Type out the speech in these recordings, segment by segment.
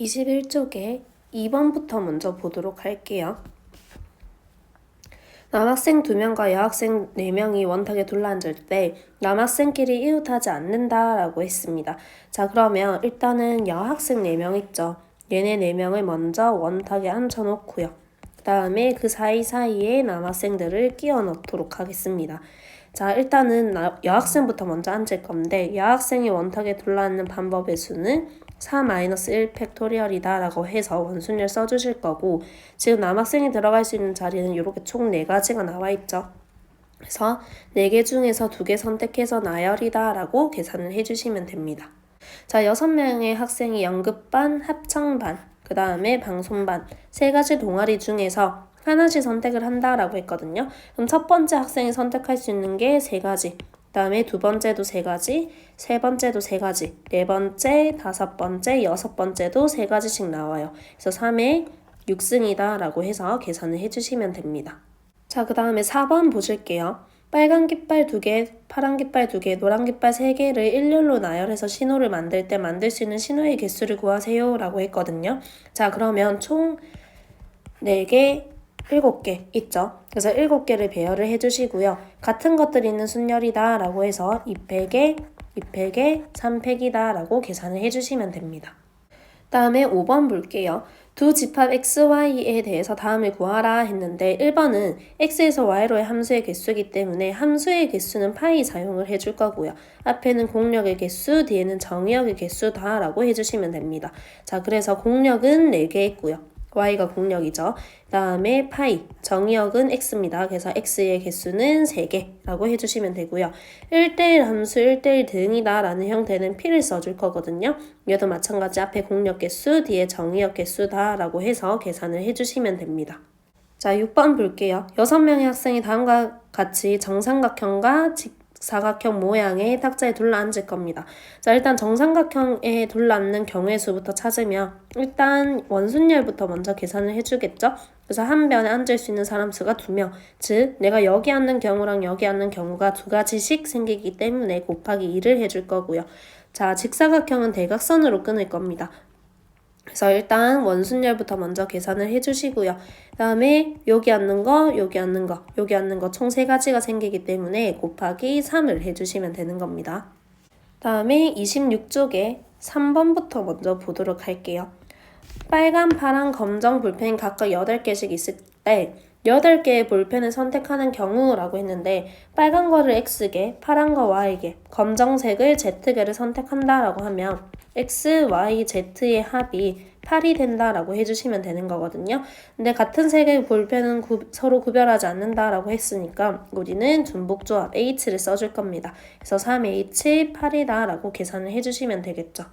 21쪽에 2번부터 먼저 보도록 할게요. 남학생 2명과 여학생 4명이 원탁에 둘러앉을 때 남학생끼리 이웃하지 않는다라고 했습니다. 자, 그러면 일단은 여학생 4명 있죠. 얘네 4명을 먼저 원탁에 앉혀놓고요. 그 다음에 그 사이사이에 남학생들을 끼워 넣도록 하겠습니다. 자, 일단은 여학생부터 먼저 앉을 건데 여학생이 원탁에 둘러앉는 방법의 수는 4-1 팩토리얼이다 라고 해서 원순열 써주실 거고, 지금 남학생이 들어갈 수 있는 자리는 이렇게 총 4가지가 나와 있죠. 그래서 4개 중에서 2개 선택해서 나열이다 라고 계산을 해주시면 됩니다. 자, 6명의 학생이 연극반, 합창반, 그 다음에 방송반 3가지 동아리 중에서 하나씩 선택을 한다라고 했거든요. 그럼 첫 번째 학생이 선택할 수 있는 게 3가지, 그 다음에 2번째도 3가지, 3번째도 3가지, 4번째, 5번째, 6번째도 3가지씩 나와요. 그래서 3의 6승이다 라고 해서 계산을 해주시면 됩니다. 자, 그 다음에 4번 보실게요. 빨간 깃발 2개, 파란 깃발 2개, 노란 깃발 3개를 일렬로 나열해서 신호를 만들 때 만들 수 있는 신호의 개수를 구하세요 라고 했거든요. 자, 그러면 총 4개, 7개 있죠. 그래서 7개를 배열을 해주시고요. 같은 것들이 있는 순열이다 라고 해서 2팩에, 2팩에, 3팩이다 라고 계산을 해주시면 됩니다. 다음에 5번 볼게요. 두 집합 XY에 대해서 다음을 구하라 했는데 1번은 X에서 Y로의 함수의 개수이기 때문에 함수의 개수는 파이 사용을 해줄 거고요. 앞에는 공력의 개수, 뒤에는 정의역의 개수다 라고 해주시면 됩니다. 자, 그래서 공력은 4개 있고요. Y가 공력이죠. 그 다음에 파이, 정의역은 X입니다. 그래서 X의 개수는 3개라고 해주시면 되고요. 1대1 함수 1대1 대응이다 라는 형태는 P를 써줄 거거든요. 얘도 마찬가지 앞에 공력 개수, 뒤에 정의역 개수다 라고 해서 계산을 해주시면 됩니다. 자, 6번 볼게요. 6명의 학생이 다음과 같이 정삼각형과 사각형 모양의 탁자에 둘러앉을 겁니다. 자, 일단 정삼각형에 둘러앉는 경우의 수부터 찾으면 일단 원순열부터 먼저 계산을 해주겠죠. 그래서 한 변에 앉을 수 있는 사람 수가 2명, 즉 내가 여기 앉는 경우랑 여기 앉는 경우가 2가지씩 생기기 때문에 곱하기 2를 해줄 거고요. 자, 직사각형은 대각선으로 끊을 겁니다. 그래서 일단 원순열부터 먼저 계산을 해주시고요. 그 다음에 여기 앉는 거, 여기 앉는 거, 여기 앉는 거 총 3가지가 생기기 때문에 곱하기 3을 해주시면 되는 겁니다. 다음에 26쪽에 3번부터 먼저 보도록 할게요. 빨간, 파란, 검정 볼펜이 각각 8개씩 있을 때 8개의 볼펜을 선택하는 경우라고 했는데 빨간 거를 X개, 파란 거 Y개, 검정색을 Z개를 선택한다라고 하면 X, Y, Z의 합이 8이 된다라고 해주시면 되는 거거든요. 근데 같은 색의 볼펜은 서로 구별하지 않는다라고 했으니까 우리는 중복조합 H를 써줄 겁니다. 그래서 3H 8이다 라고 계산을 해주시면 되겠죠.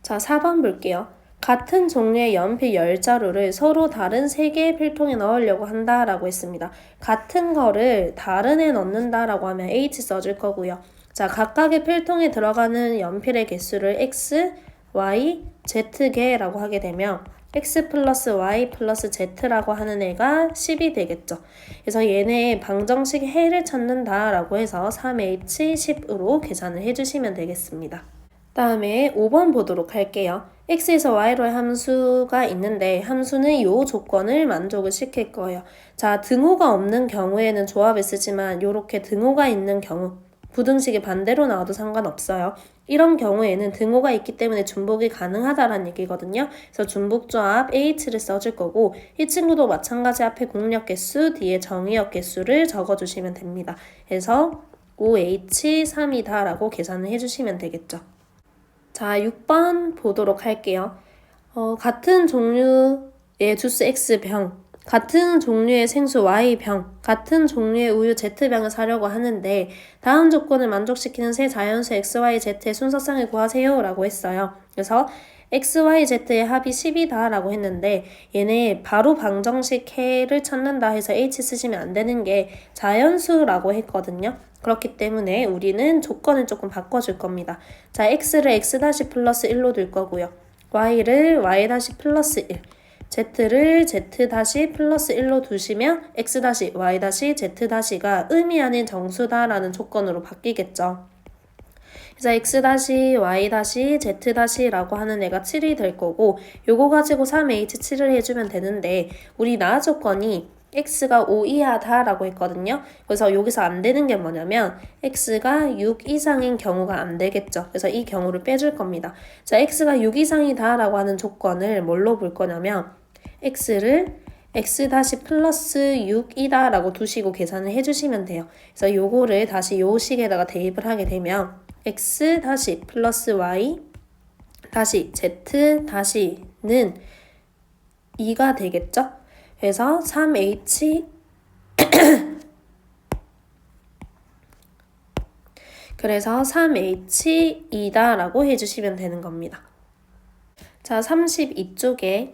자, 4번 볼게요. 같은 종류의 연필 10자루를 서로 다른 3개의 필통에 넣으려고 한다라고 했습니다. 같은 거를 다른 애 넣는다라고 하면 H 써줄 거고요. 자, 각각의 필통에 들어가는 연필의 개수를 X, Y, Z개라고 하게 되면 X 플러스 Y 플러스 Z라고 하는 애가 10이 되겠죠. 그래서 얘네 방정식 해를 찾는다라고 해서 3H 10으로 계산을 해주시면 되겠습니다. 다음에 5번 보도록 할게요. X에서 Y로의 함수가 있는데 함수는 이 조건을 만족을 시킬 거예요. 자, 등호가 없는 경우에는 조합을 쓰지만 이렇게 등호가 있는 경우, 부등식이 반대로 나와도 상관없어요. 이런 경우에는 등호가 있기 때문에 중복이 가능하다라는 얘기거든요. 그래서 중복조합 H를 써줄 거고 이 친구도 마찬가지 앞에 공력 개수, 뒤에 정의역 개수를 적어주시면 됩니다. 그래서 5H3이다 라고 계산을 해주시면 되겠죠. 자, 6번 보도록 할게요. 같은 종류의 주스 X병, 같은 종류의 생수 Y병, 같은 종류의 우유 Z병을 사려고 하는데 다음 조건을 만족시키는 세 자연수 X, Y, Z의 순서상을 구하세요 라고 했어요. 그래서 X, Y, Z의 합이 10이다 라고 했는데 얘네 바로 방정식 해를 찾는다 해서 H 쓰시면 안 되는 게 자연수라고 했거든요. 그렇기 때문에 우리는 조건을 조금 바꿔줄 겁니다. 자, X를 X 다시 플러스 1로 둘 거고요. Y를 Y 다시 플러스 1, Z를 Z 다시 플러스 1로 두시면 X 다시 Y 다시 Z 다시가 의미 아닌 정수다라는 조건으로 바뀌겠죠. 그래서 x-y-z-라고 하는 애가 7이 될 거고 요거 가지고 3h7을 해주면 되는데 우리 나와 조건이 x가 5 이하다 라고 했거든요. 그래서 여기서 안 되는 게 뭐냐면 x가 6 이상인 경우가 안 되겠죠. 그래서 이 경우를 빼줄 겁니다. 자, x가 6 이상이다 라고 하는 조건을 뭘로 볼 거냐면 x를 x 플러스 6이다 라고 두시고 계산을 해주시면 돼요. 그래서 요거를 다시 요 식에다가 대입을 하게 되면 x 플러스 y z 는 2가 되겠죠? 그래서 3h 그래서 3h2다 라고 해주시면 되는 겁니다. 자, 32쪽에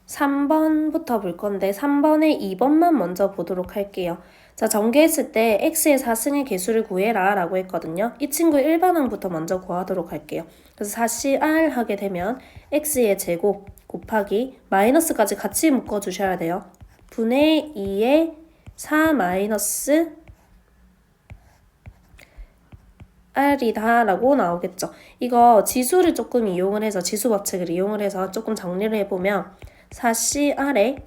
3번부터 볼 건데 3번에 2번만 먼저 보도록 할게요. 자, 전개했을 때 x의 4승의 개수를 구해라 라고 했거든요. 이 친구의 일반항부터 먼저 구하도록 할게요. 그래서 4cr 하게 되면 x의 제곱 곱하기 마이너스까지 같이 묶어주셔야 돼요. 분의 2의 4 마이너스 r이다 라고 나오겠죠. 이거 지수를 조금 이용을 해서 지수 법칙을 이용을 해서 조금 정리를 해보면 4cr에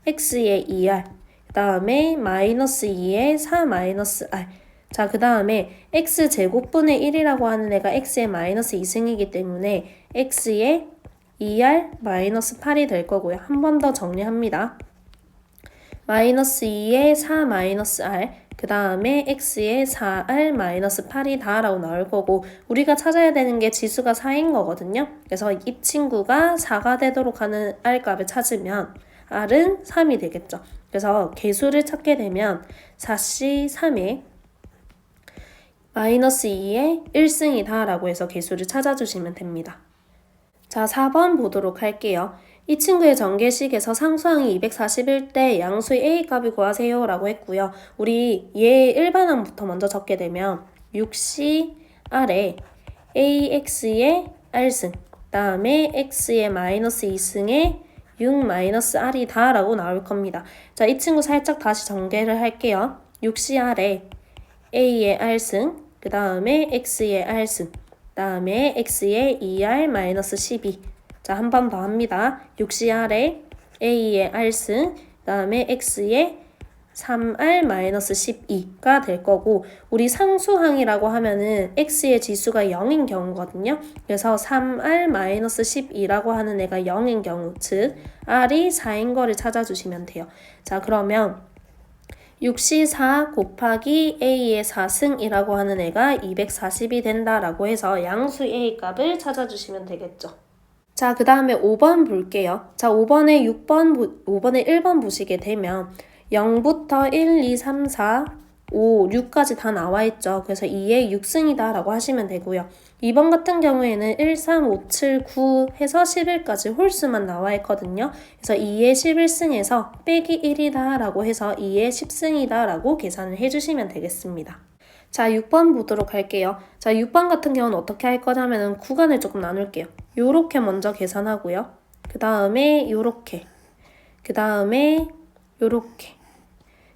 x의 2r 그 다음에 마이너스 2의 4 마이너스 r 자, 그 다음에 x제곱분의 1이라고 하는 애가 x의 마이너스 2승이기 때문에 x의 2r 마이너스 8이 될 거고요. 한 번 더 정리합니다. 마이너스 2의 4 마이너스 r 그 다음에 x의 4r 마이너스 8이다 라고 나올 거고 우리가 찾아야 되는 게 지수가 4인 거거든요. 그래서 이 친구가 4가 되도록 하는 r 값을 찾으면 r은 3이 되겠죠. 그래서 개수를 찾게 되면 4c3에 마이너스 2의 1승이다 라고 해서 개수를 찾아주시면 됩니다. 자, 4번 보도록 할게요. 이 친구의 전개식에서 상수항이 241대 양수의 a 값을 구하세요 라고 했고요. 우리 얘 일반항부터 먼저 적게 되면 6cr에 ax의 r승 다음에 x의 마이너스 2승에 6 마이너스 r이다 라고 나올 겁니다. 자, 이 친구 살짝 다시 전개를 할게요. 6cr에 a의 r승 그 다음에 x의 r승 다음에 x의 2r 마이너스 12 자, 한 번 더 합니다. 6cr에 a의 r승 다음에 x의 3r 마이너스 12가 될 거고 우리 상수항이라고 하면은 x의 지수가 0인 경우거든요. 그래서 3r 마이너스 12라고 하는 애가 0인 경우 즉 r이 4인 거를 찾아주시면 돼요. 자, 그러면 6c4 곱하기 a의 4승이라고 하는 애가 240이 된다라고 해서 양수 a 값을 찾아주시면 되겠죠. 자, 그 다음에 5번 볼게요. 자, 5번에 1번 보시게 되면 0부터 1, 2, 3, 4, 5, 6까지 다 나와 있죠. 그래서 2의 6승이다 라고 하시면 되고요. 2번 같은 경우에는 1, 3, 5, 7, 9 해서 11까지 홀수만 나와 있거든요. 그래서 2의 11승에서 빼기 1이다 라고 해서 2의 10승이다 라고 계산을 해주시면 되겠습니다. 자, 6번 보도록 할게요. 자, 6번 같은 경우는 어떻게 할 거냐면은 구간을 조금 나눌게요. 요렇게 먼저 계산하고요. 그 다음에 요렇게 그 다음에 요렇게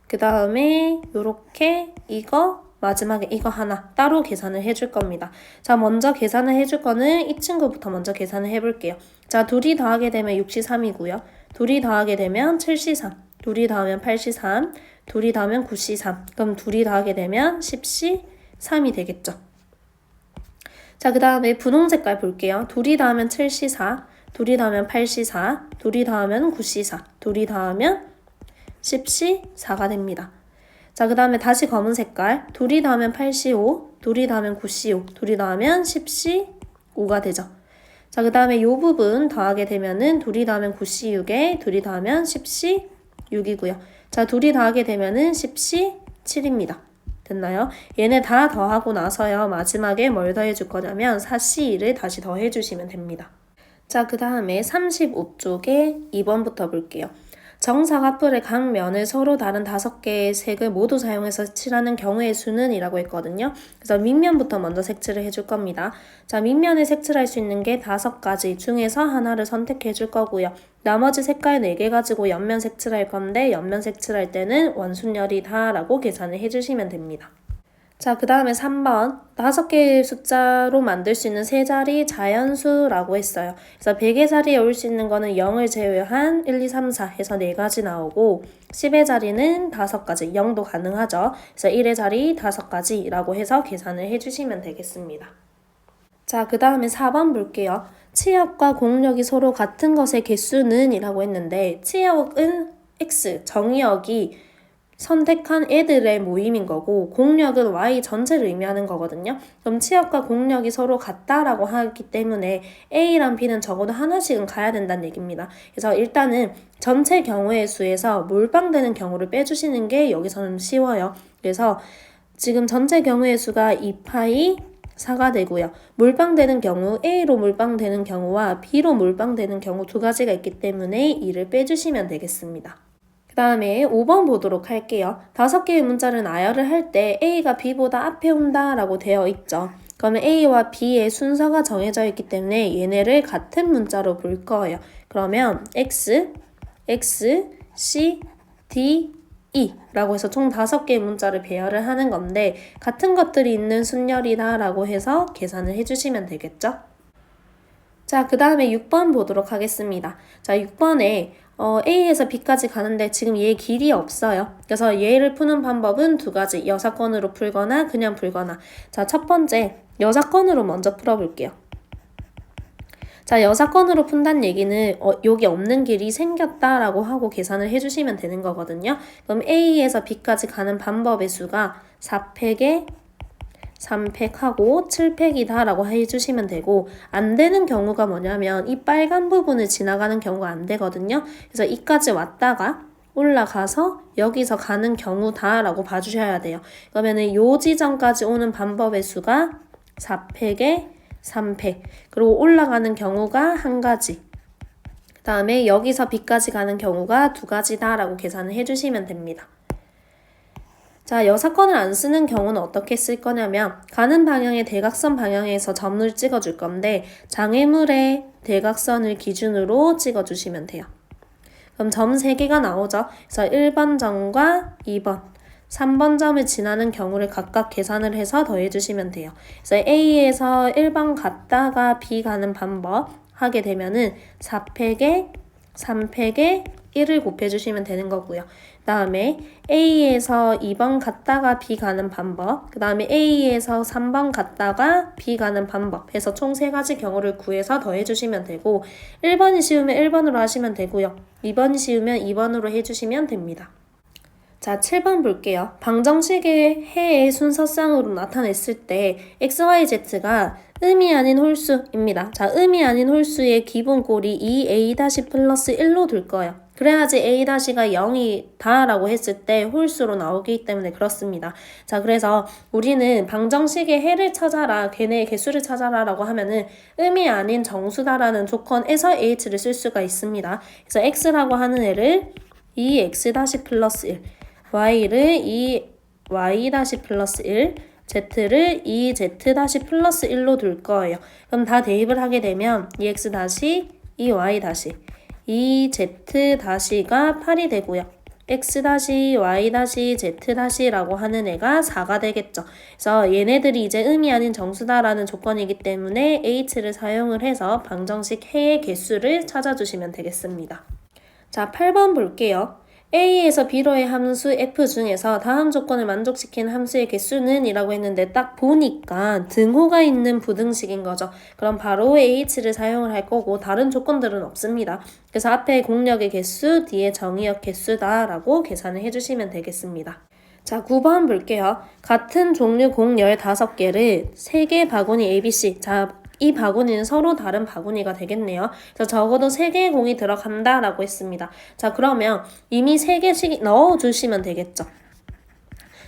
그 다음에 요렇게 이거 마지막에 이거 하나 따로 계산을 해줄 겁니다. 자, 먼저 계산을 해줄 거는 이 친구부터 먼저 계산을 해볼게요. 자, 둘이 더하게 되면 6c3이고요. 둘이 더하게 되면 7c3 둘이 더하면 8c3 둘이 더하면 9c3 그럼 둘이 더하게 되면 10c3이 되겠죠. 자, 그 다음에 분홍 색깔 볼게요. 둘이 더하면 7c4 둘이 더하면 8c4 둘이 더하면 9c4 둘이 더하면 10c4가 됩니다. 자, 그 다음에 다시 검은 색깔 둘이 더하면 8c5 둘이 더하면 9c5 둘이 더하면 10c5가 되죠. 자, 그 다음에 이 부분 더하게 되면은 둘이 더하면 9c6에 둘이 더하면 10c6이고요. 자, 둘이 더하게 되면은 10c7입니다. 됐나요? 얘네 다 더하고 나서요. 마지막에 뭘 더해줄 거냐면 4c2를 다시 더해주시면 됩니다. 자, 그 다음에 35쪽에 2번부터 볼게요. 정사각뿔의 각 면을 서로 다른 5개의 색을 모두 사용해서 칠하는 경우의 수는 이라고 했거든요. 그래서 밑면부터 먼저 색칠을 해줄 겁니다. 자, 밑면을 색칠할 수 있는 게 5가지 중에서 하나를 선택해 줄 거고요. 나머지 색깔 4개 가지고 옆면 색칠할 건데 옆면 색칠할 때는 원순열이다 라고 계산을 해주시면 됩니다. 자, 그 다음에 3번. 5개의 숫자로 만들 수 있는 세 자리 자연수라고 했어요. 그래서 100의 자리에 올 수 있는 거는 0을 제외한 1, 2, 3, 4 해서 4가지 나오고 10의 자리는 5가지, 0도 가능하죠. 그래서 1의 자리 5가지라고 해서 계산을 해주시면 되겠습니다. 자, 그 다음에 4번 볼게요. 치역과 공역이 서로 같은 것의 개수는 이라고 했는데 치역은 X, 정의역이 선택한 애들의 모임인 거고 공역은 Y 전체를 의미하는 거거든요. 그럼 치역과 공역이 서로 같다라고 하기 때문에 A랑 B는 적어도 하나씩은 가야 된다는 얘기입니다. 그래서 일단은 전체 경우의 수에서 몰빵되는 경우를 빼주시는 게 여기서는 쉬워요. 그래서 지금 전체 경우의 수가 2파이 4가 되고요. 몰빵되는 경우, A로 몰빵되는 경우와 B로 몰빵되는 경우 두 가지가 있기 때문에 이를 빼주시면 되겠습니다. 그 다음에 5번 보도록 할게요. 5개의 문자를 나열을 할 때 A가 B보다 앞에 온다 라고 되어 있죠. 그러면 A와 B의 순서가 정해져 있기 때문에 얘네를 같은 문자로 볼 거예요. 그러면 X, X, C, D, E 라고 해서 총 5개의 문자를 배열을 하는 건데 같은 것들이 있는 순열이다 라고 해서 계산을 해주시면 되겠죠. 자, 그 다음에 6번 보도록 하겠습니다. 자, 6번에 A에서 B까지 가는데 지금 얘 길이 없어요. 그래서 얘를 푸는 방법은 두 가지. 여사건으로 풀거나 그냥 풀거나. 자, 첫 번째 여사건으로 먼저 풀어볼게요. 자, 여사건으로 푼다는 얘기는 여기 없는 길이 생겼다라고 하고 계산을 해주시면 되는 거거든요. 그럼 A에서 B까지 가는 방법의 수가 4팩에 3팩하고 7팩이다 라고 해주시면 되고 안 되는 경우가 뭐냐면 이 빨간 부분을 지나가는 경우가 안 되거든요. 그래서 이까지 왔다가 올라가서 여기서 가는 경우다 라고 봐주셔야 돼요. 그러면은 요 지점까지 오는 방법의 수가 4팩에 3팩 그리고 올라가는 경우가 한 가지 그 다음에 여기서 B까지 가는 경우가 두 가지다 라고 계산을 해주시면 됩니다. 자, 여사건을 안 쓰는 경우는 어떻게 쓸 거냐면 가는 방향의 대각선 방향에서 점을 찍어줄 건데 장애물의 대각선을 기준으로 찍어주시면 돼요. 그럼 점 3개가 나오죠. 그래서 1번 점과 2번, 3번 점을 지나는 경우를 각각 계산을 해서 더해주시면 돼요. 그래서 A에서 1번 갔다가 B 가는 방법 하게 되면은 4팩에 3팩에 1을 곱해주시면 되는 거고요. 그 다음에 A에서 2번 갔다가 B 가는 방법, 그 다음에 A에서 3번 갔다가 B 가는 방법 해서 총 3가지 경우를 구해서 더해주시면 되고 1번이 쉬우면 1번으로 하시면 되고요. 2번이 쉬우면 2번으로 해주시면 됩니다. 자, 7번 볼게요. 방정식의 해의 순서상으로 나타냈을 때 XYZ가 음이 아닌 홀수입니다. 자, 음이 아닌 홀수의 기본꼴이 2A- 플러스 1로 둘 거예요. 그래야지 A-가 0이다 라고 했을 때 홀수로 나오기 때문에 그렇습니다. 자, 그래서 우리는 방정식의 해를 찾아라, 걔네의 개수를 찾아라 라고 하면은 음이 아닌 정수다라는 조건에서 H를 쓸 수가 있습니다. 그래서 X라고 하는 애를 2X- 플러스 1, Y를 2Y- 플러스 1, Z를 2Z- 플러스 1로 둘 거예요. 그럼 다 대입을 하게 되면 2X-, 2Y-, 2Z- 가 8이 되고요. X-Y-Z- 라고 하는 애가 4가 되겠죠. 그래서 얘네들이 이제 음이 아닌 정수다라는 조건이기 때문에 H를 사용을 해서 방정식 해의 개수를 찾아주시면 되겠습니다. 자, 8번 볼게요. A에서 B로의 함수 F 중에서 다음 조건을 만족시키는 함수의 개수는 이라고 했는데 딱 보니까 등호가 있는 부등식인 거죠. 그럼 바로 H를 사용을 할 거고 다른 조건들은 없습니다. 그래서 앞에 공역의 개수, 뒤에 정의역 개수다 라고 계산을 해주시면 되겠습니다. 자, 9번 볼게요. 같은 종류 공 15개를 3개 바구니 ABC. 자, 이 바구니는 서로 다른 바구니가 되겠네요. 그래서 적어도 3개의 공이 들어간다라고 했습니다. 자, 그러면 이미 3개씩 넣어주시면 되겠죠.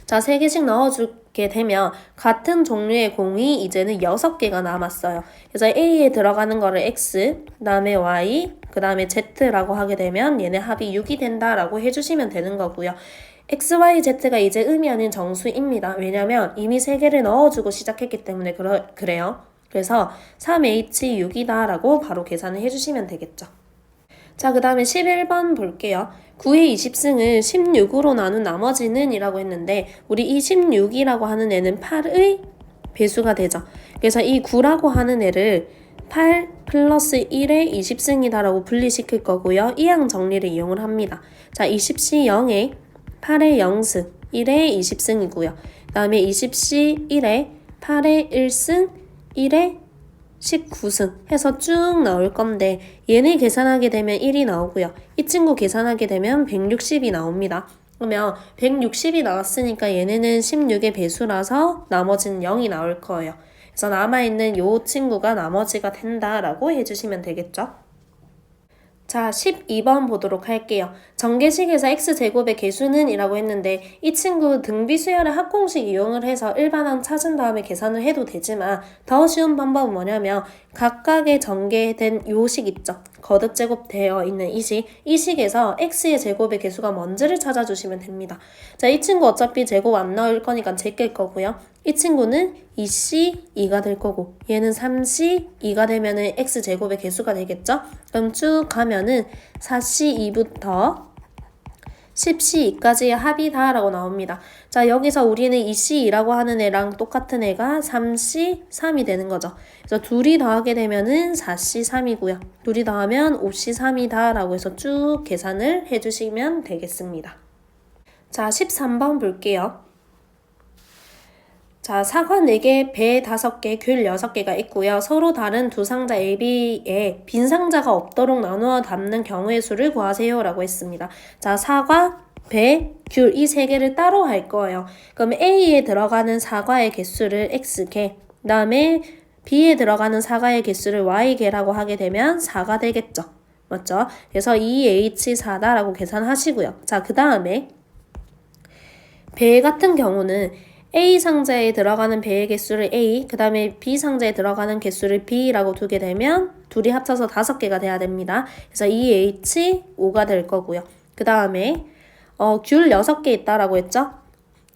자, 3개씩 넣어주게 되면 같은 종류의 공이 이제는 6개가 남았어요. 그래서 A에 들어가는 거를 X, 그 다음에 Y, 그 다음에 Z라고 하게 되면 얘네 합이 6이 된다라고 해주시면 되는 거고요. X, Y, Z가 이제 음이 아닌 정수입니다. 왜냐면 이미 3개를 넣어주고 시작했기 때문에 그래요. 그래서 3H6이다 라고 바로 계산을 해주시면 되겠죠. 자, 그 다음에 11번 볼게요. 9의 20승을 16으로 나눈 나머지는 이라고 했는데 우리 이 16이라고 하는 애는 8의 배수가 되죠. 그래서 이 9라고 하는 애를 8 플러스 1의 20승이다 라고 분리시킬 거고요. 이항 정리를 이용을 합니다. 자, 20시 0에 8의 0승, 1의 20승이고요. 그 다음에 20시 1에 8의 1승, 1의 19승 해서 쭉 나올 건데 얘네 계산하게 되면 1이 나오고요. 이 친구 계산하게 되면 160이 나옵니다. 그러면 160이 나왔으니까 얘네는 16의 배수라서 나머지는 0이 나올 거예요. 그래서 남아있는 요 친구가 나머지가 된다라고 해주시면 되겠죠. 자, 12번 보도록 할게요. 전개식에서 x제곱의 개수는 이라고 했는데 이 친구 등비수열의 합공식 이용을 해서 일반항 찾은 다음에 계산을 해도 되지만 더 쉬운 방법은 뭐냐면 각각의 전개된 요 식 있죠. 거듭제곱 되어 있는 이 식에서 x의 제곱의 개수가 뭔지를 찾아주시면 됩니다. 자, 이 친구 어차피 제곱 안 나올 거니까 제낄 거고요. 이 친구는 2c2가 될 거고 얘는 3c2가 되면은 x제곱의 개수가 되겠죠? 그럼 쭉 가면은 4c2부터 10c2까지의 합이다 라고 나옵니다. 자, 여기서 우리는 2c2라고 하는 애랑 똑같은 애가 3c3이 되는 거죠. 그래서 둘이 더하게 되면은 4c3이고요. 둘이 더하면 5c3이다 라고 해서 쭉 계산을 해주시면 되겠습니다. 자, 13번 볼게요. 자, 사과 4개, 배 5개, 귤 6개가 있고요. 서로 다른 두 상자 AB에 빈 상자가 없도록 나누어 담는 경우의 수를 구하세요 라고 했습니다. 자, 사과, 배, 귤 이 3개를 따로 할 거예요. 그럼 A에 들어가는 사과의 개수를 X개, 그 다음에 B에 들어가는 사과의 개수를 Y개라고 하게 되면 4가 되겠죠. 맞죠? 그래서 2H4다 라고 계산하시고요. 자, 그 다음에 배 같은 경우는 A 상자에 들어가는 배의 개수를 A, 그 다음에 B 상자에 들어가는 개수를 B라고 두게 되면 둘이 합쳐서 5개가 돼야 됩니다. 그래서 2H5가 될 거고요. 그 다음에 귤 6개 있다라고 했죠?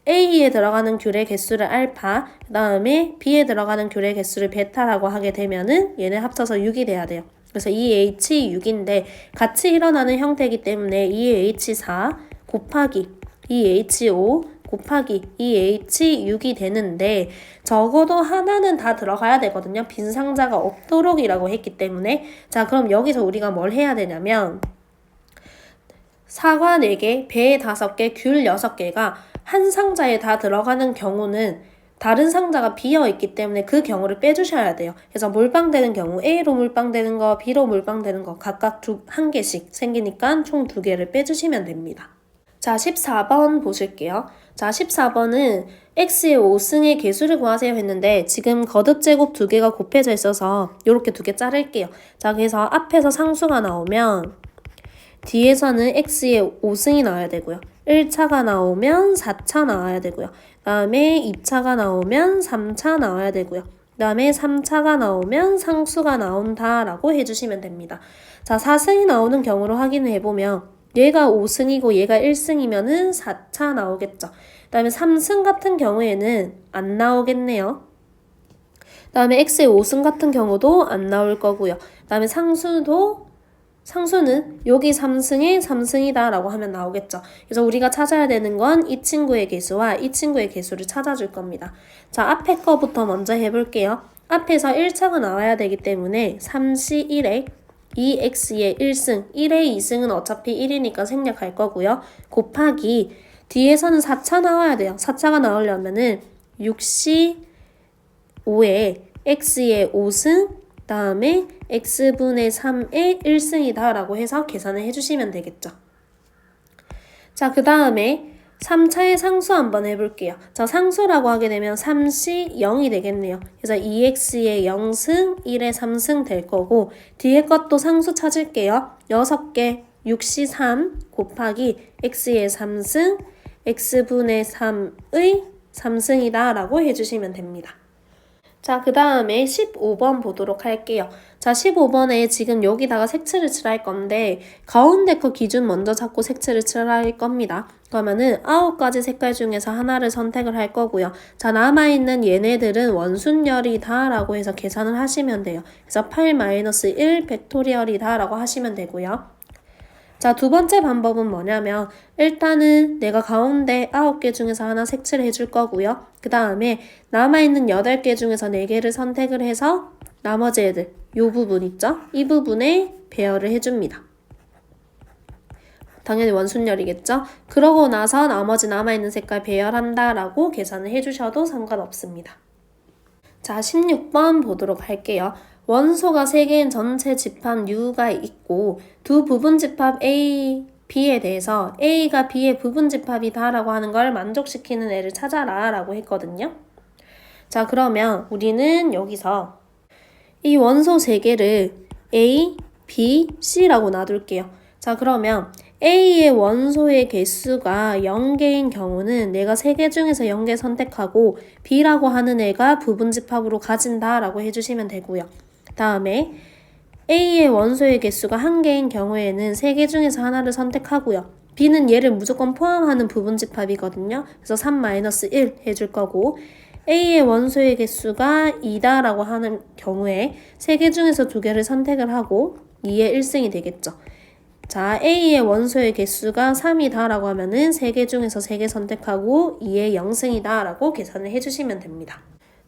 A에 들어가는 귤의 개수를 알파, 그 다음에 B에 들어가는 귤의 개수를 베타라고 하게 되면은 얘네 합쳐서 6이 돼야 돼요. 그래서 2H6인데 같이 일어나는 형태이기 때문에 2H4 곱하기 2H5 곱하기 2H6이 되는데 적어도 하나는 다 들어가야 되거든요. 빈 상자가 없도록 이라고 했기 때문에. 자, 그럼 여기서 우리가 뭘 해야 되냐면 사과 4개, 배 5개, 귤 6개가 한 상자에 다 들어가는 경우는 다른 상자가 비어있기 때문에 그 경우를 빼주셔야 돼요. 그래서 몰빵되는 경우 A로 몰빵되는 거, B로 몰빵되는 거 각각 한 개씩 생기니까 총 2개를 빼주시면 됩니다. 자, 14번 보실게요. 자, 14번은 x의 5승의 개수를 구하세요 했는데 지금 거듭제곱 2개가 곱해져 있어서 이렇게 2개 자를게요. 자, 그래서 앞에서 상수가 나오면 뒤에서는 x의 5승이 나와야 되고요. 1차가 나오면 4차 나와야 되고요. 그 다음에 2차가 나오면 3차 나와야 되고요. 그 다음에 3차가 나오면 상수가 나온다라고 해주시면 됩니다. 자, 4승이 나오는 경우로 확인을 해보면 얘가 5승이고 얘가 1승이면은 4차 나오겠죠. 그 다음에 3승 같은 경우에는 안 나오겠네요. 그 다음에 x의 5승 같은 경우도 안 나올 거고요. 그 다음에 상수는 여기 3승에 3승이다 라고 하면 나오겠죠. 그래서 우리가 찾아야 되는 건 이 친구의 개수와 이 친구의 개수를 찾아줄 겁니다. 자, 앞에 거부터 먼저 해볼게요. 앞에서 1차가 나와야 되기 때문에 3C1에 2x의 1승, 1의 2승은 어차피 1이니까 생략할 거고요. 곱하기 뒤에서는 4차 나와야 돼요. 4차가 나오려면은 6C5에 x의 5승, 다음에 x분의 3의 1승이다 라고 해서 계산을 해주시면 되겠죠. 자, 그 다음에 3차의 상수 한번 해볼게요. 자, 상수라고 하게 되면 3C 0이 되겠네요. 그래서 2x의 0승, 1의 3승 될 거고 뒤에 것도 상수 찾을게요. 6개 6C 3 곱하기 x의 3승, x분의 3의 3승이다 라고 해주시면 됩니다. 자, 그 다음에 15번 보도록 할게요. 자, 15번에 지금 여기다가 색칠을 칠할 건데 가운데 거 기준 먼저 잡고 색칠을 칠할 겁니다. 그러면은 9가지 색깔 중에서 하나를 선택을 할 거고요. 자, 남아있는 얘네들은 원순열이다 라고 해서 계산을 하시면 돼요. 그래서 8-1 벡토리얼이다 라고 하시면 되고요. 자, 두 번째 방법은 뭐냐면 일단은 내가 가운데 9개 중에서 하나 색칠을 해줄 거고요. 그 다음에 남아있는 8개 중에서 4개를 선택을 해서 나머지 애들, 요 부분 있죠? 이 부분에 배열을 해줍니다. 당연히 원순열이겠죠? 그러고 나서 나머지 남아있는 색깔 배열한다 라고 계산을 해주셔도 상관없습니다. 자, 16번 보도록 할게요. 원소가 3개인 전체 집합 U가 있고 두 부분 집합 A, B에 대해서 A가 B의 부분 집합이다 라고 하는 걸 만족시키는 애를 찾아라 라고 했거든요. 자, 그러면 우리는 여기서 이 원소 3개를 A, B, C라고 놔둘게요. 자, 그러면 A의 원소의 개수가 0개인 경우는 내가 3개 중에서 0개 선택하고 B라고 하는 애가 부분집합으로 가진다 라고 해주시면 되고요. 다음에 A의 원소의 개수가 1개인 경우에는 3개 중에서 하나를 선택하고요. B는 얘를 무조건 포함하는 부분집합이거든요. 그래서 3-1 해줄 거고 A의 원소의 개수가 2다 라고 하는 경우에 3개 중에서 2개를 선택을 하고 2의 1승이 되겠죠. 자, A의 원소의 개수가 3이다 라고 하면은 3개 중에서 3개 선택하고 2의 0승이다 라고 계산을 해주시면 됩니다.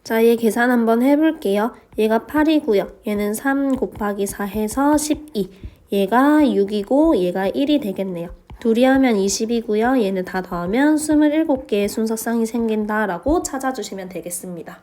자, 얘 계산 한번 해볼게요. 얘가 8이고요. 얘는 3 곱하기 4 해서 12. 얘가 6이고 얘가 1이 되겠네요. 둘이 하면 20이고요. 얘는 다 더하면 27개의 순서쌍이 생긴다 라고 찾아주시면 되겠습니다.